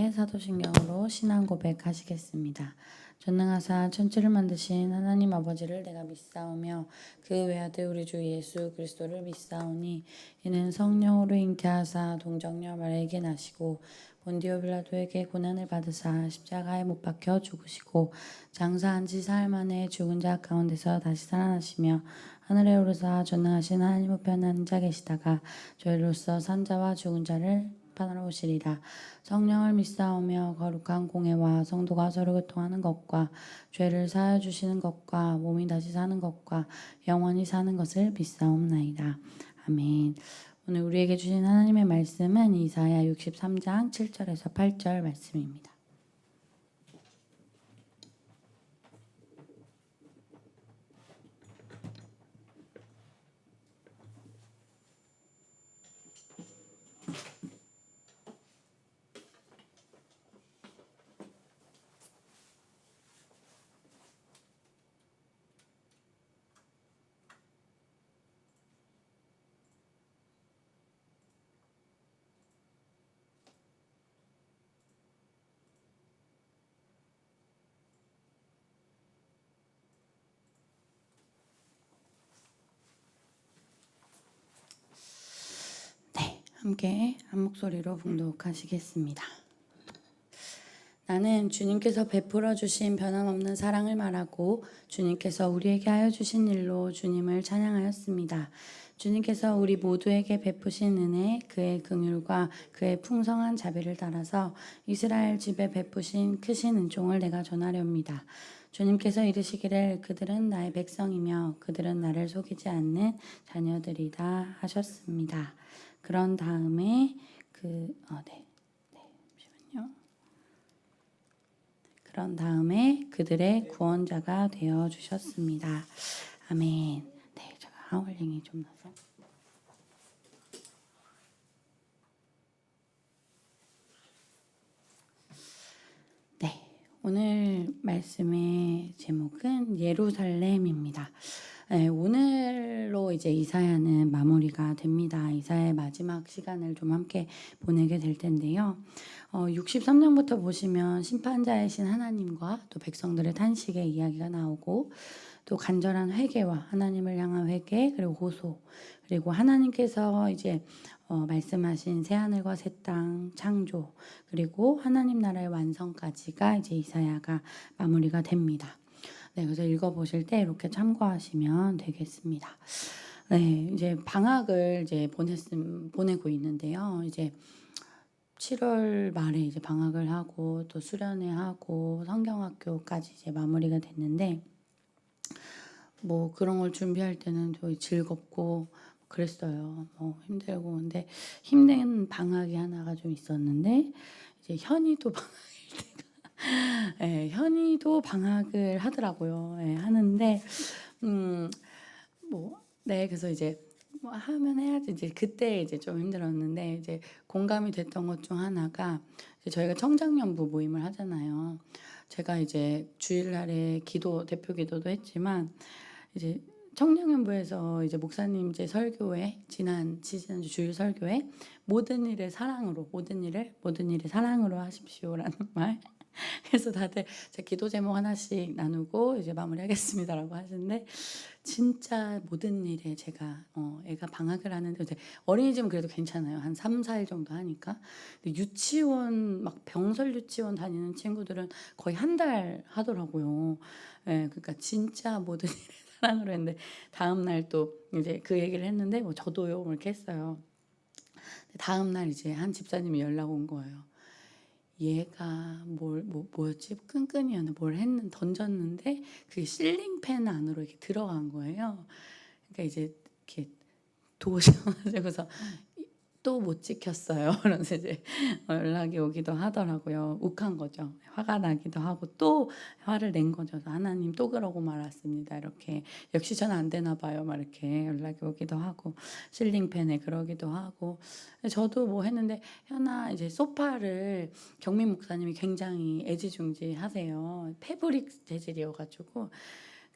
함께 사도신경으로 신앙 고백하시겠습니다. 전능하사 천지를 만드신 하나님 아버지를 내가 믿사오며 그 외아들 우리 주 예수 그리스도를 믿사오니 이는 성령으로 잉태하사 동정녀 마리아에게 나시고 본디오 빌라도에게 고난을 받으사 십자가에 못 박혀 죽으시고 장사한 지 사흘 만에 죽은 자 가운데서 다시 살아나시며 하늘에 오르사 전능하신 하나님 우편에 앉아 계시다가 저희로서 산 자와 죽은 자를 판하러 오시리라. 성령을 믿사오며 거룩한 공회와 성도가 서로 교통하는 것과 죄를 사하여 주시는 것과 몸이 다시 사는 것과 영원히 사는 것을 믿사옵나이다. 아멘. 오늘 우리에게 주신 하나님의 말씀은 이사야 63장 7절에서 8절 말씀입니다. 함께 한 목소리로 봉독하시겠습니다. 나는 주님께서 베풀어 주신 변함없는 사랑을 말하고 주님께서 우리에게 하여 주신 일로 주님을 찬양하였습니다. 주님께서 우리 모두에게 베푸신 은혜, 그의 긍휼과 그의 풍성한 자비를 따라서 이스라엘 집에 베푸신 크신 은총을 내가 전하렵니다. 주님께서 이르시기를 그들은 나의 백성이며 그들은 나를 속이지 않는 자녀들이다 하셨습니다. 그런 다음에 그런 다음에 그들의 구원자가 되어 주셨습니다. 아멘. 네, 제가 하울링이 좀 나서. 네, 오늘 말씀의 제목은 예루살렘입니다. 네, 오늘로 이제 이사야는 마무리가 됩니다. 이사야의 마지막 시간을 좀 함께 보내게 될 텐데요. 63장부터 보시면 심판자이신 하나님과 또 백성들의 탄식의 이야기가 나오고 또 간절한 회개와 하나님을 향한 회개 그리고 호소 그리고 하나님께서 이제 말씀하신 새 하늘과 새 땅 창조 그리고 하나님 나라의 완성까지가 이제 이사야가 마무리가 됩니다. 네, 그래서 읽어보실 때 이렇게 참고하시면 되겠습니다. 네, 이제 방학을 이제 보내고 있는데요. 이제 7월 말에 이제 방학을 하고 또 수련회 하고 성경학교까지 이제 마무리가 됐는데 뭐 그런 걸 준비할 때는 또 즐겁고 그랬어요. 뭐 힘들고 근데 힘든 방학이 하나가 좀 있었는데 이제 현이도 네, 현이도 방학을 하더라고요. 네, 하는데 네, 그래서 이제 뭐 하면 해야지 이제 그때 이제 좀 힘들었는데 이제 공감이 됐던 것 중 하나가 이제 저희가 청장년부 모임을 하잖아요. 제가 이제 주일날에 대표 기도도 했지만 이제 청장년부에서 이제 목사님 이제 설교회 지난주 주일 설교회 모든 일의 사랑으로 모든 일의 사랑으로 하십시오라는 말. 그래서 다들 제 기도 제목 하나씩 나누고 이제 마무리하겠습니다라고 하시는데 진짜 모든 일에 제가 애가 방학을 하는데 이제 어린이집은 그래도 괜찮아요. 한 3, 4일 정도 하니까. 근데 유치원 막 병설 유치원 다니는 친구들은 거의 한 달 하더라고요. 예, 그러니까 진짜 모든 일에 사랑으로 했는데 다음 날 또 이제 그 얘기를 했는데 뭐 저도요 뭐 이렇게 했어요. 다음 날 이제 한 집사님이 연락 온 거예요. 얘가 뭐였지? 끈끈이었나 던졌는데 그게 실링팬 안으로 이렇게 들어간 거예요. 그러니까 이제 이렇게 도셔가지고서 또 못 지켰어요. 그래서 이제 연락이 오기도 하더라고요. 욱한 거죠. 화가 나기도 하고 또 화를 낸 거죠. 하나님 또 그러고 말았습니다. 이렇게 역시 전 안 되나 봐요. 막 이렇게 연락이 오기도 하고 실링팬에 그러기도 하고 저도 뭐 했는데 현아 이제 소파를 경민 목사님이 굉장히 애지중지하세요. 패브릭 재질이어가지고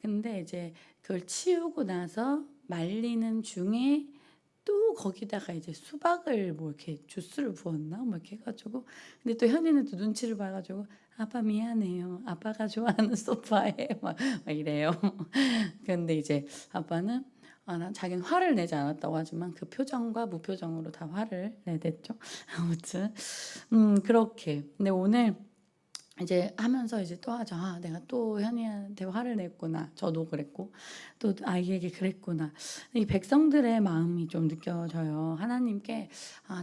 근데 이제 그걸 치우고 나서 말리는 중에 또 거기다가 이제 수박을 뭐 이렇게 주스를 부었나 뭐 이렇게 해가지고, 근데 또 현이는 또 눈치를 봐가지고 아빠 미안해요. 아빠가 좋아하는 소파에 막 이래요. 근데 이제 아빠는 난 자기는 화를 내지 않았다고 하지만 그 표정과 무표정으로 다 화를 내댔죠. 아무튼 그렇게. 근데 오늘 이제 하면서 이제 또 하죠. 내가 또 현이한테 화를 냈구나. 저도 그랬고 또 아이에게 그랬구나. 이 백성들의 마음이 좀 느껴져요. 하나님께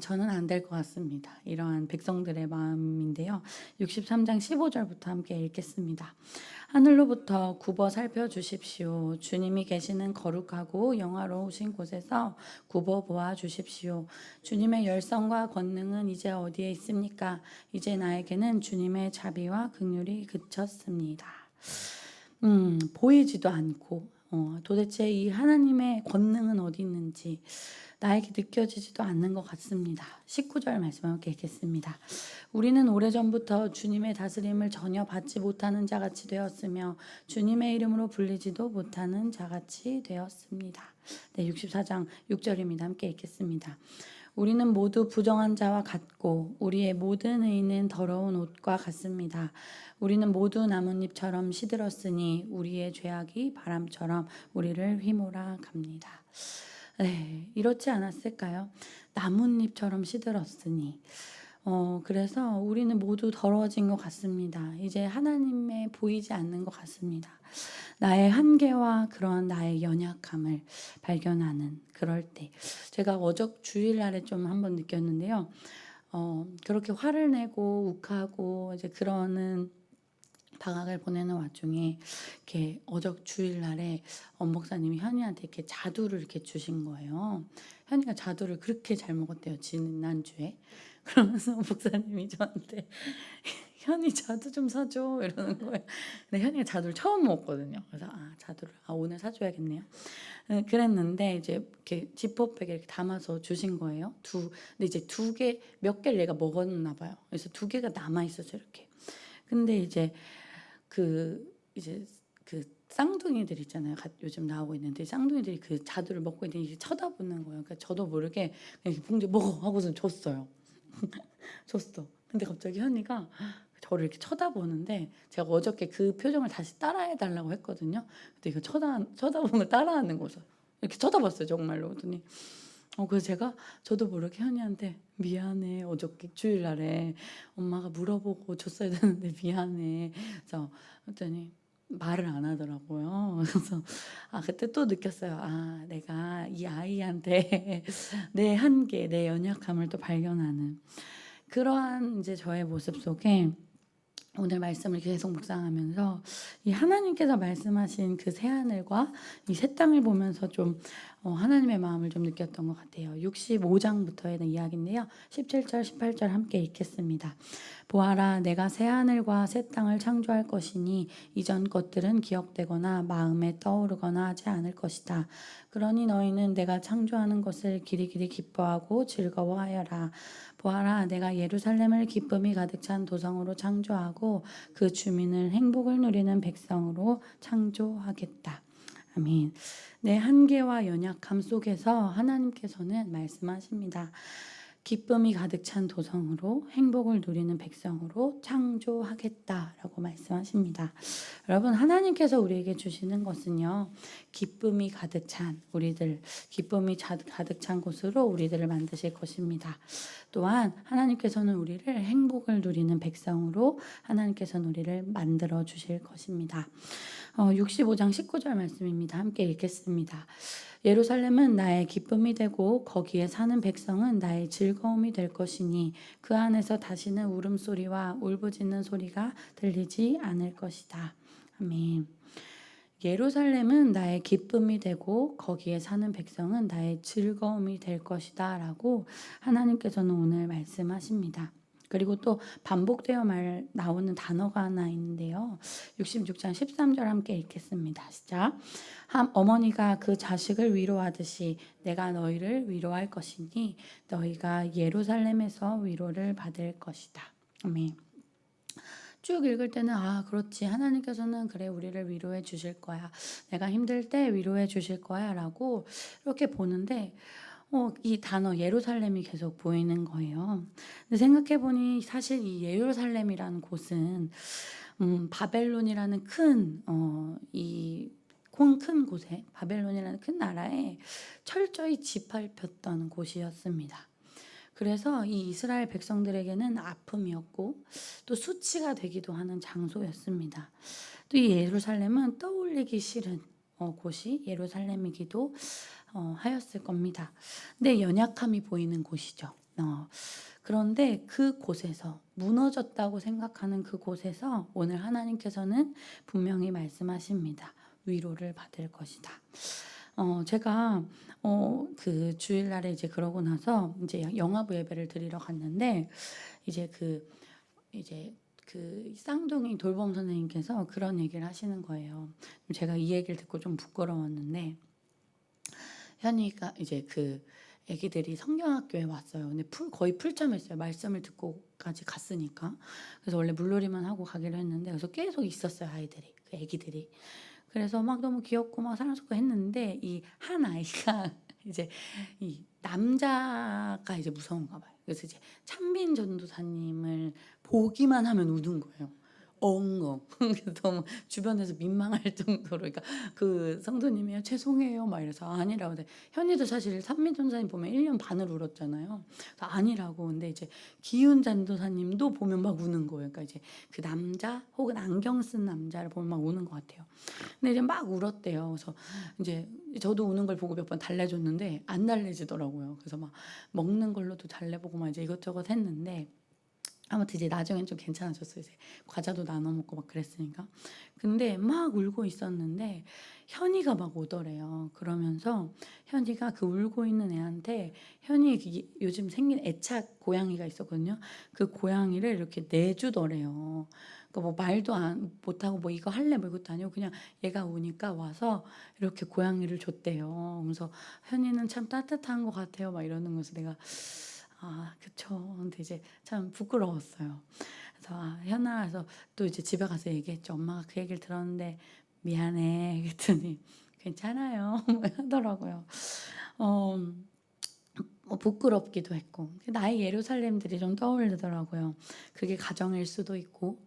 저는 안 될 것 같습니다. 이러한 백성들의 마음인데요. 63장 15절부터 함께 읽겠습니다. 하늘로부터 굽어 살펴주십시오. 주님이 계시는 거룩하고 영화로우신 곳에서 굽어 보아 주십시오. 주님의 열성과 권능은 이제 어디에 있습니까? 이제 나에게는 주님의 자비와 긍휼이 그쳤습니다. 보이지도 않고 도대체 이 하나님의 권능은 어디 있는지 나에게 느껴지지도 않는 것 같습니다. 19절 말씀 함께 읽겠습니다. 우리는 오래전부터 주님의 다스림을 전혀 받지 못하는 자같이 되었으며 주님의 이름으로 불리지도 못하는 자같이 되었습니다. 네, 64장 6절입니다. 함께 읽겠습니다. 우리는 모두 부정한 자와 같고 우리의 모든 의는 더러운 옷과 같습니다. 우리는 모두 나뭇잎처럼 시들었으니 우리의 죄악이 바람처럼 우리를 휘몰아 갑니다. 네, 이렇지 않았을까요? 나뭇잎처럼 시들었으니. 그래서 우리는 모두 더러워진 것 같습니다. 이제 하나님의 보이지 않는 것 같습니다. 나의 한계와 그런 나의 연약함을 발견하는 그럴 때. 제가 주일날에 좀 한번 느꼈는데요. 그렇게 화를 내고 욱하고 이제 그러는 방학을 보내는 와중에 이렇게 주일날에 목사님이 현이한테 이렇게 자두를 이렇게 주신 거예요. 현이가 자두를 그렇게 잘 먹었대요, 지난주에. 그러면서 목사님이 저한테 현이 자두 좀 사줘 이러는 거예요. 근데 현이가 자두를 처음 먹었거든요. 그래서 자두를 오늘 사줘야겠네요. 그랬는데 이제 이렇게 지퍼백에 이렇게 담아서 주신 거예요. 근데 이제 몇 개를 얘가 먹었나 봐요. 그래서 2개가 남아 있었어요, 이렇게. 근데 이제 그 쌍둥이들 있잖아요. 요즘 나오고 있는데 쌍둥이들이 그 자두를 먹고 있는데 이게 쳐다보는 거예요. 그러니까 저도 모르게 그냥 봉지 먹어 하고서 줬어요. 줬어. 근데 갑자기 현이가 저를 이렇게 쳐다보는데 제가 어저께 그 표정을 다시 따라해달라고 했거든요. 근데 이거 쳐다보는 걸 따라하는 거죠. 이렇게 쳐다봤어요, 정말로. 그랬더니 그래서 저도 모르게 현이한테 미안해. 어저께 주일날에 엄마가 물어보고 줬어야 되는데 미안해. 그래서 그랬더니 말을 안 하더라고요. 그래서 그때 또 느꼈어요. 내가 이 아이한테 내 한계, 내 연약함을 또 발견하는 그러한 이제 저의 모습 속에 오늘 말씀을 계속 묵상하면서 이 하나님께서 말씀하신 그 새하늘과 이 새 땅을 보면서 좀 하나님의 마음을 좀 느꼈던 것 같아요. 65장부터의 이야기인데요. 17절, 18절 함께 읽겠습니다. 보아라, 내가 새하늘과 새 땅을 창조할 것이니 이전 것들은 기억되거나 마음에 떠오르거나 하지 않을 것이다. 그러니 너희는 내가 창조하는 것을 기리기리 기뻐하고 즐거워하여라. 보아라, 내가 예루살렘을 기쁨이 가득 찬 도성으로 창조하고 그 주민을 행복을 누리는 백성으로 창조하겠다. 아멘. 내 한계와 연약함 속에서 하나님께서는 말씀하십니다. 기쁨이 가득 찬 도성으로 행복을 누리는 백성으로 창조하겠다라고 말씀하십니다. 여러분, 하나님께서 우리에게 주시는 것은요, 기쁨이 가득 찬 우리들, 기쁨이 가득 찬 곳으로 우리들을 만드실 것입니다. 또한 하나님께서는 우리를 행복을 누리는 백성으로 하나님께서는 우리를 만들어 주실 것입니다. 65장 19절 말씀입니다. 함께 읽겠습니다. 예루살렘은 나의 기쁨이 되고 거기에 사는 백성은 나의 즐거움이 될 것이니 그 안에서 다시는 울음소리와 울부짖는 소리가 들리지 않을 것이다. 아멘. 예루살렘은 나의 기쁨이 되고 거기에 사는 백성은 나의 즐거움이 될 것이다 라고 하나님께서는 오늘 말씀하십니다. 그리고 또 반복되어 나오는 단어가 하나 있는데요. 66장 13절 함께 읽겠습니다. 시작. 어머니가 그 자식을 위로하듯이 내가 너희를 위로할 것이니 너희가 예루살렘에서 위로를 받을 것이다. 아멘. 쭉 읽을 때는 그렇지, 하나님께서는 그래 우리를 위로해 주실 거야, 내가 힘들 때 위로해 주실 거야 라고 이렇게 보는데 이 단어 예루살렘이 계속 보이는 거예요. 근데 생각해 보니 사실 이 예루살렘이라는 곳은 바벨론이라는 큰 곳에, 바벨론이라는 큰 나라에 철저히 짓밟혔던 곳이었습니다. 그래서 이 이스라엘 백성들에게는 아픔이었고 또 수치가 되기도 하는 장소였습니다. 또 이 예루살렘은 떠올리기 싫은 곳이 예루살렘이기도 하였을 겁니다. 근데 연약함이 보이는 곳이죠. 그런데 그곳에서 무너졌다고 생각하는 그곳에서 오늘 하나님께서는 분명히 말씀하십니다. 위로를 받을 것이다. 제가 그 주일날에 이제 그러고 나서 이제 영화부 예배를 드리러 갔는데 이제 그 쌍둥이 돌봄 선생님께서 그런 얘기를 하시는 거예요. 제가 이 얘기를 듣고 좀 부끄러웠는데 현이가 이제 그 애기들이 성경학교에 왔어요. 근데 거의 풀잠했어요. 말씀을 듣고까지 갔으니까. 그래서 원래 물놀이만 하고 가기로 했는데 그래서 계속 있었어요. 아이들이, 그 애기들이. 그래서 막 너무 귀엽고 막 사랑스럽고 했는데 이 한 아이가 이제 이 남자가 이제 무서운가 봐요. 그래서 이제 찬빈 전도사님을 보기만 하면 우는 거예요. 엉엉. 그래서 너무 주변에서 민망할 정도로, 그러니까 그 성도님이요 죄송해요 막 이래서 아니라고. 근데 현이도 사실 찬빈 전도사님 보면 1년 반을 울었잖아요. 그래서 아니라고. 근데 이제 기훈 전도사님도 보면 막 우는 거예요. 그러니까 이제 그 남자 혹은 안경 쓴 남자를 보면 막 우는 것 같아요. 근데 이제 막 울었대요. 그래서 이제 저도 우는 걸 보고 몇 번 달래줬는데 안 달래지더라고요. 그래서 막 먹는 걸로도 달래보고 막 이제 이것저것 했는데 아무튼 이제 나중엔 좀 괜찮아졌어요. 이제 과자도 나눠 먹고 막 그랬으니까. 근데 막 울고 있었는데 현이가 막 오더래요. 그러면서 현이가 그 울고 있는 애한테 현이 요즘 생긴 애착 고양이가 있었거든요. 그 고양이를 이렇게 내주더래요. 그러니까 뭐 말도 못하고 뭐 이거 할래 뭐 이것도 아니고 그냥 얘가 우니까 와서 이렇게 고양이를 줬대요. 그래서 현이는 참 따뜻한 것 같아요. 막 이러는 거서 내가 그쵸. 근데 이제 참 부끄러웠어요. 그래서 현아, 그래서 또 이제 집에 가서 얘기했죠. 엄마가 그 얘기를 들었는데 미안해. 그랬더니 괜찮아요. 뭐 하더라고요. 어, 부끄럽기도 했고 나의 예루살렘들이 좀 떠오르더라고요. 그게 가정일 수도 있고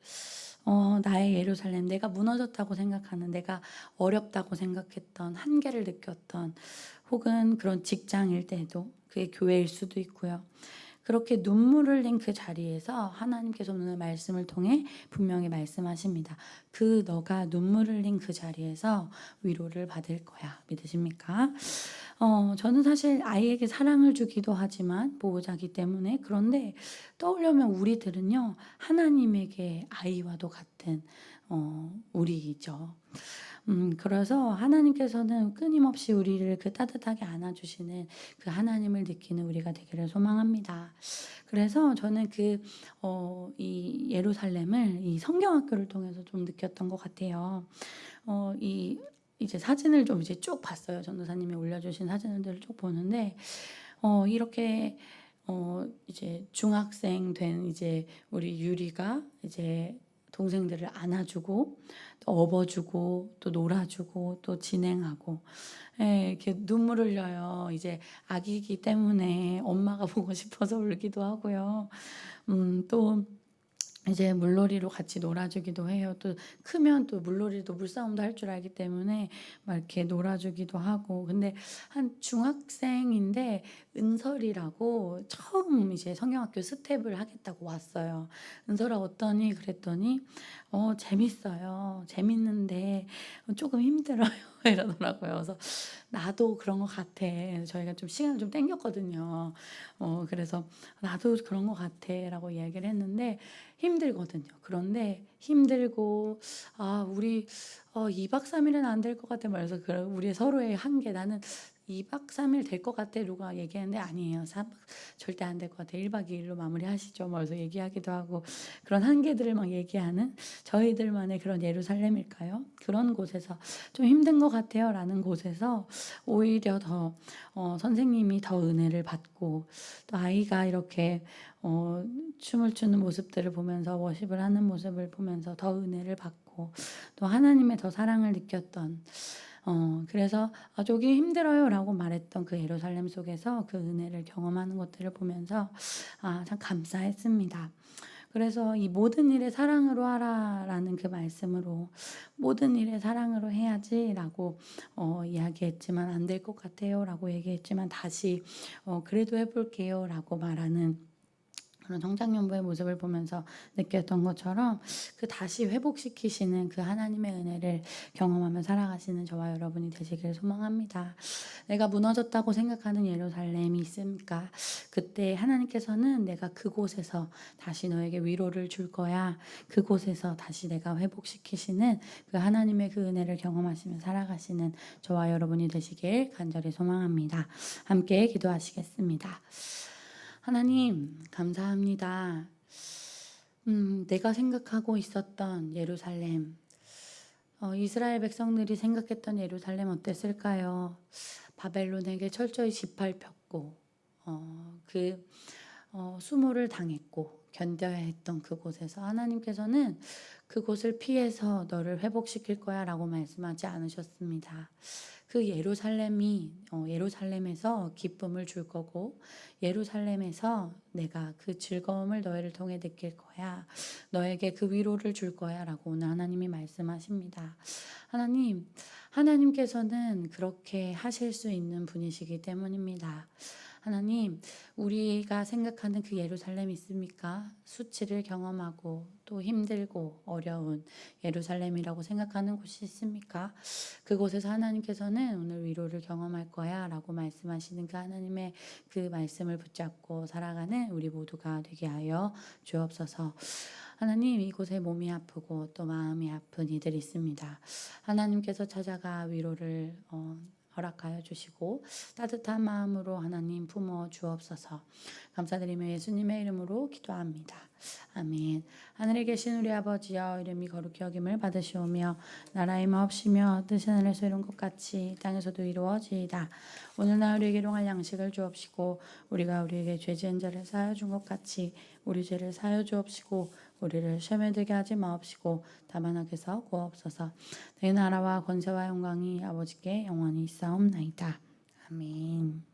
나의 예루살렘, 내가 무너졌다고 생각하는, 내가 어렵다고 생각했던, 한계를 느꼈던 혹은 그런 직장일 때도 그게 교회일 수도 있고요. 그렇게 눈물을 흘린 그 자리에서 하나님께서 오늘 말씀을 통해 분명히 말씀하십니다. 너가 눈물을 흘린 그 자리에서 위로를 받을 거야. 믿으십니까? 저는 사실 아이에게 사랑을 주기도 하지만 보호자기 때문에, 그런데 떠올려면 우리들은요 하나님에게 아이와도 같은 우리이죠. 그래서 하나님께서는 끊임없이 우리를 그 따뜻하게 안아주시는 그 하나님을 느끼는 우리가 되기를 소망합니다. 그래서 저는 이 예루살렘을 이 성경학교를 통해서 좀 느꼈던 것 같아요. 이제 사진을 좀 이제 쭉 봤어요. 전도사님이 올려주신 사진들을 쭉 보는데, 이렇게 이제 중학생 된 이제 우리 유리가 이제 동생들을 안아주고 또 업어주고 또 놀아주고 또 진행하고, 이렇게 눈물 흘려요. 이제 아기이기 때문에 엄마가 보고 싶어서 울기도 하고요. 또 이제 물놀이로 같이 놀아주기도 해요. 또 크면 또 물놀이도 물싸움도 할 줄 알기 때문에 막 이렇게 놀아주기도 하고. 근데 한 중학생인데 은설이라고 처음 이제 성경학교 스텝을 하겠다고 왔어요. 은설아 어떠니? 그랬더니 재밌어요. 재밌는데 조금 힘들어요. 이러더라고요. 그래서 나도 그런 것 같아. 저희가 좀 시간을 좀 땡겼거든요. 그래서 나도 그런 것 같아라고 이야기를 했는데 힘들거든요. 그런데 힘들고 우리 2박 3일은 안 될 것 같아 말해서 우리 서로의 한계, 나는 2박 3일 될 것 같아 누가 얘기했는데 아니에요. 3박 절대 안 될 것 같아. 1박 2일로 마무리하시죠. 그래서 얘기하기도 하고 그런 한계들을 막 얘기하는 저희들만의 그런 예루살렘일까요? 그런 곳에서 좀 힘든 것 같아요 라는 곳에서 오히려 더 선생님이 더 은혜를 받고 또 아이가 이렇게 춤을 추는 모습들을 보면서 워십을 하는 모습을 보면서 더 은혜를 받고 또 하나님의 더 사랑을 느꼈던 그래서 조금 힘들어요라고 말했던 그 예루살렘 속에서 그 은혜를 경험하는 것들을 보면서 참 감사했습니다. 그래서 이 모든 일에 사랑으로 하라라는 그 말씀으로 모든 일에 사랑으로 해야지라고 이야기했지만 안 될 것 같아요라고 얘기했지만 다시 그래도 해볼게요라고 말하는 그런 성장연부의 모습을 보면서 느꼈던 것처럼 그 다시 회복시키시는 그 하나님의 은혜를 경험하며 살아가시는 저와 여러분이 되시길 소망합니다. 내가 무너졌다고 생각하는 예루살렘이 있습니까? 그때 하나님께서는 내가 그곳에서 다시 너에게 위로를 줄 거야. 그곳에서 다시 내가 회복시키시는 그 하나님의 그 은혜를 경험하시며 살아가시는 저와 여러분이 되시길 간절히 소망합니다. 함께 기도하시겠습니다. 하나님, 감사합니다. 내가 생각하고 있었던 예루살렘, 이스라엘 백성들이 생각했던 예루살렘 어땠을까요? 바벨론에게 철저히 짓밟혔고, 수모를 당했고, 견뎌야 했던 그곳에서 하나님께서는 그곳을 피해서 너를 회복시킬 거야 라고 말씀하지 않으셨습니다. 그 예루살렘에서 기쁨을 줄 거고, 예루살렘에서 내가 그 즐거움을 너희를 통해 느낄 거야. 너에게 그 위로를 줄 거야 라고 오늘 하나님이 말씀하십니다. 하나님께서는 그렇게 하실 수 있는 분이시기 때문입니다. 하나님, 우리가 생각하는 그 예루살렘 있습니까? 수치를 경험하고 또 힘들고 어려운 예루살렘이라고 생각하는 곳이 있습니까? 그곳에서 하나님께서는 오늘 위로를 경험할 거야 라고 말씀하시는 그 하나님의 그 말씀을 붙잡고 살아가는 우리 모두가 되게 하여 주옵소서. 하나님, 이곳에 몸이 아프고 또 마음이 아픈 이들이 있습니다. 하나님께서 찾아가 위로를 허락하여 주시고 따뜻한 마음으로 하나님 품어 주옵소서. 감사드리며 예수님의 이름으로 기도합니다. 아멘. 하늘에 계신 우리 아버지여, 이름이 거룩히 여김을 받으시오며 나라의 마옵시며 뜻이 하늘에서 이룬 것 같이 땅에서도 이루어지이다. 오늘날 우리에게 일용할 양식을 주옵시고 우리가 우리에게 죄 지은 자를 사하여 준 것 같이 우리 죄를 사하여 주옵시고 우리를 시험에 들게 하지 마옵시고 다만 악에서 구하옵소서. 내 나라와 권세와 영광이 아버지께 영원히 있사옵나이다. 아멘.